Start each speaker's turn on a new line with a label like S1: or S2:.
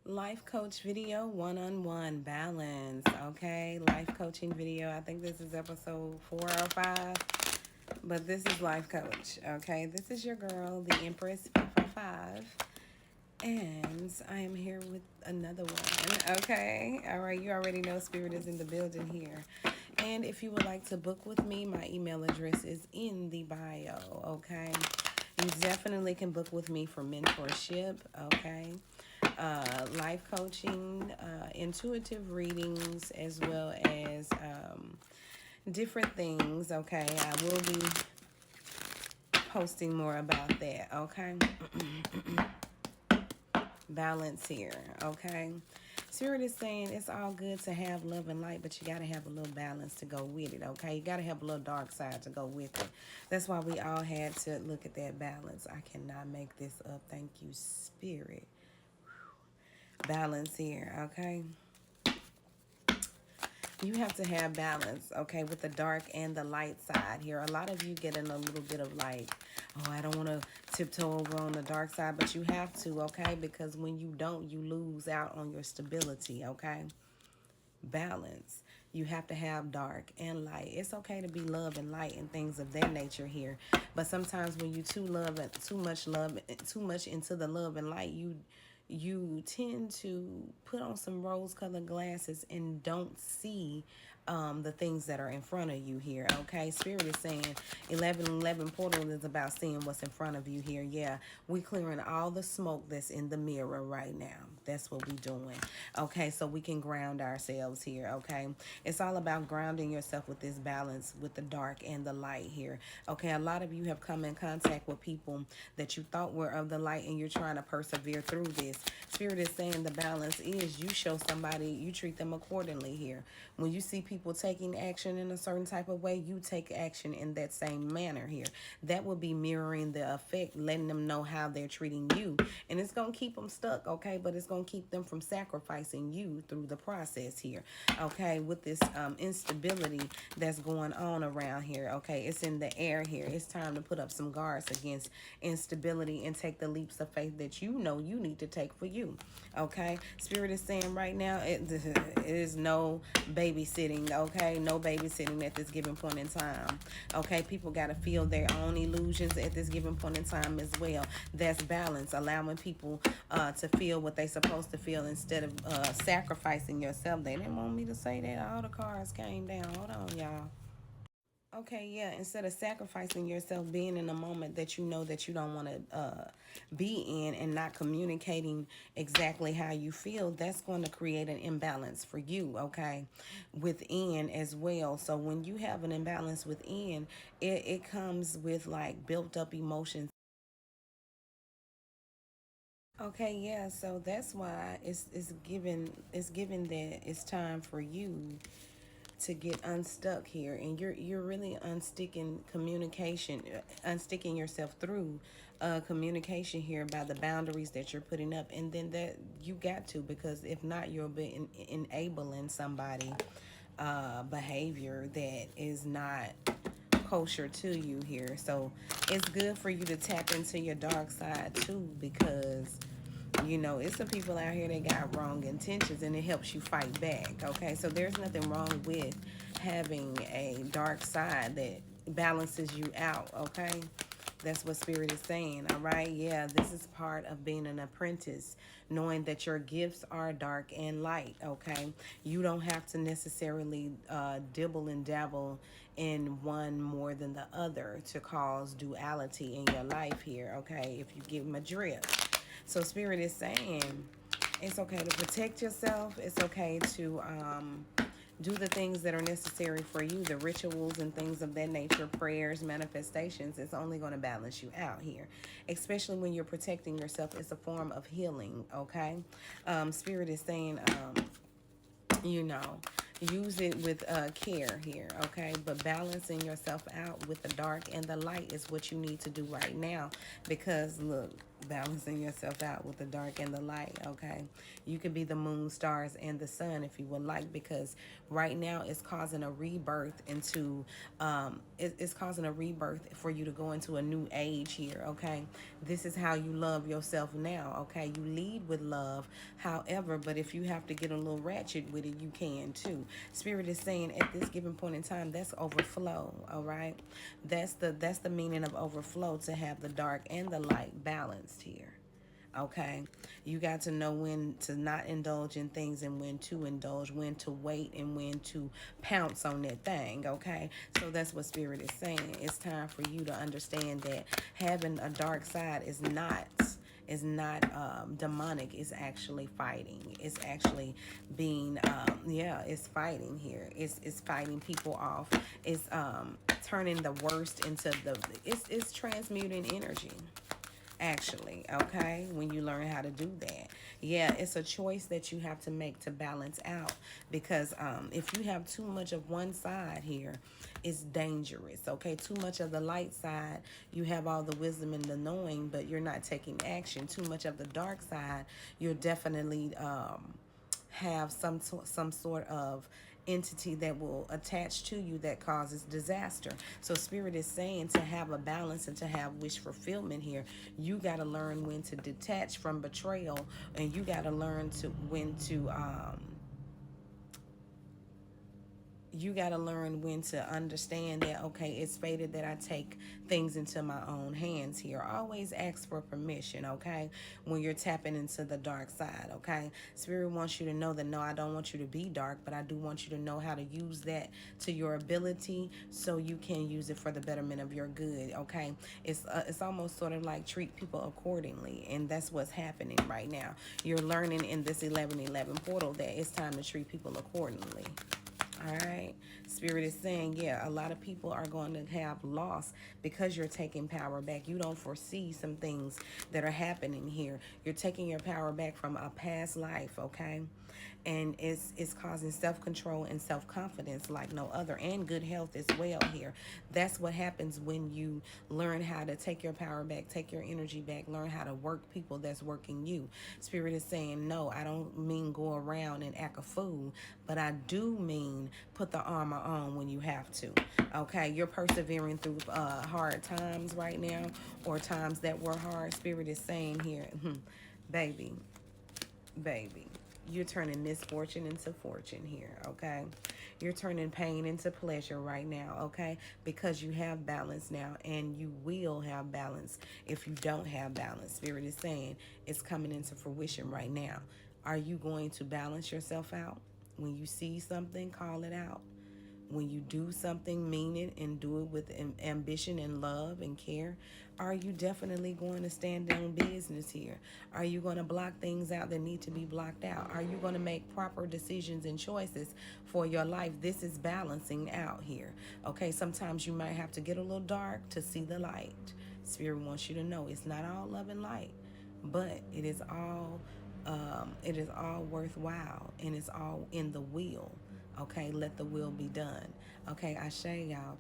S1: Life coach video, one-on-one balance. Okay, life coaching video. I think this is episode 4 or 5, but this is life coach. Okay, this is your girl, the Empress 555, and I am here with another one. Okay, all right, you already know Spirit is in the building here. And if you would like to book with me, my email address is in the bio. Okay, you definitely can book with me for mentorship. Okay, life coaching, intuitive readings, as well as different things. Okay, I will be posting more about that. Okay, balance here. Okay, Spirit is saying it's all good to have love and light, but you got to have a little balance to go with it. Okay, you got to have a little dark side to go with it. That's why we all had to look at that balance. I cannot make this up. Thank you, Spirit. Balance here. Okay. You have to have balance, okay, with the dark and the light side here. A lot of you get in a little bit of like, oh, I don't want to tiptoe over on the dark side, but you have to, okay, because when you don't, you lose out on your stability, okay? Balance. You have to have dark and light. It's okay to be love and light and things of that nature here, but sometimes when you too much into the love and light, you tend to put on some rose-colored glasses and don't see the things that are in front of you here. Okay, Spirit is saying 1111 portal is about seeing what's in front of you here. Yeah, we clearing all the smoke that's in the mirror right now. That's what we doing. Okay, so we can ground ourselves here. Okay, it's all about grounding yourself with this balance with the dark and the light here. Okay, a lot of you have come in contact with people that you thought were of the light, and you're trying to persevere through this. Spirit is saying the balance is you show somebody, you treat them accordingly here. When you see people taking action in a certain type of way, you take action in that same manner here. That will be mirroring the effect, letting them know how they're treating you. And it's going to keep them stuck, okay? But it's going to keep them from sacrificing you through the process here, okay? With this instability that's going on around here, okay? It's in the air here. It's time to put up some guards against instability and take the leaps of faith that you know you need to take for you, okay? Spirit is saying right now, it is no babysitting, okay? No babysitting at this given point in time, okay? People got to feel their own illusions at this given point in time as well. That's balance, allowing people to feel what they're supposed to feel instead of sacrificing yourself. They didn't want me to say that. All the cards came down. Hold on, y'all. Okay, yeah, instead of sacrificing yourself, being in a moment that you know that you don't want to be in and not communicating exactly how you feel, that's going to create an imbalance for you, okay, within as well. So when you have an imbalance within, it comes with like built up emotions. Okay, yeah, so that's why it's given that it's time for you to get unstuck here, and you're really unsticking communication, unsticking yourself through communication here by the boundaries that you're putting up, and then that you got to, because if not, you'll be enabling somebody behavior that is not kosher to you here. So it's good for you to tap into your dark side too, because you know, it's some people out here that got wrong intentions, and it helps you fight back. Okay, so there's nothing wrong with having a dark side that balances you out. Okay, that's what Spirit is saying. All right, yeah, this is part of being an apprentice, knowing that your gifts are dark and light. Okay, you don't have to necessarily dibble and dabble in one more than the other to cause duality in your life here. Okay, if you give them a drift. So Spirit is saying it's okay to protect yourself. It's okay to do the things that are necessary for you, the rituals and things of that nature, prayers, manifestations. It's only going to balance you out here, especially when you're protecting yourself. It's a form of healing, okay? Spirit is saying, you know, use it with care here, okay? But balancing yourself out with the dark and the light is what you need to do right now, because look, balancing yourself out with the dark and the light. Okay, you can be the moon, stars, and the sun if you would like, because right now it's causing a rebirth into it's causing a rebirth for you to go into a new age here. Okay, this is how you love yourself now. Okay, you lead with love, however, but if you have to get a little ratchet with it, you can too. Spirit is saying at this given point in time, that's overflow. All right, that's the meaning of overflow, to have the dark and the light balanced here. Okay, you got to know when to not indulge in things and when to indulge, when to wait and when to pounce on that thing. Okay, so that's what Spirit is saying. It's time for you to understand that having a dark side is not demonic. It's actually fighting. It's actually being yeah, it's fighting here. It's fighting people off. It's turning the worst into the it's transmuting energy, actually. Okay, when you learn how to do that, yeah, it's a choice that you have to make to balance out, because if you have too much of one side here, it's dangerous. Okay, too much of the light side, you have all the wisdom and the knowing, but you're not taking action. Too much of the dark side, you're definitely have some sort of entity that will attach to you that causes disaster. So Spirit is saying, to have a balance and to have wish fulfillment here, you got to learn when to detach from betrayal, and you got to learn to when to you got to learn when to understand that, okay, it's fated that I take things into my own hands here. Always ask for permission, okay, when you're tapping into the dark side. Okay, Spirit wants you to know that, no, I don't want you to be dark, but I do want you to know how to use that to your ability, so you can use it for the betterment of your good. Okay, it's almost sort of like treat people accordingly, and that's what's happening right now. You're learning in this 1111 portal that it's time to treat people accordingly. All right. Spirit is saying, yeah, a lot of people are going to have loss because you're taking power back. You don't foresee some things that are happening here. You're taking your power back from a past life, okay? And it's causing self-control and self-confidence like no other, and good health as well here. That's what happens when you learn how to take your power back, take your energy back, learn how to work people that's working you. Spirit is saying, no, I don't mean go around and act a fool, but I do mean put the armor on when you have to. Okay, you're persevering through hard times right now, or times that were hard. Spirit is saying here, baby, baby, you're turning misfortune into fortune here. Okay, you're turning pain into pleasure right now. Okay, because you have balance now, and you will have balance if you don't have balance. Spirit is saying it's coming into fruition right now. Are you going to balance yourself out? When you see something, call it out. When you do something, mean it and do it with ambition and love and care. Are you definitely going to stand on business here? Are you going to block things out that need to be blocked out? Are you going to make proper decisions and choices for your life? This is balancing out here. Okay, sometimes you might have to get a little dark to see the light. Spirit wants you to know it's not all love and light, but it is all worthwhile, and it's all in the will. Okay, let the will be done. Okay, Ashe, y'all.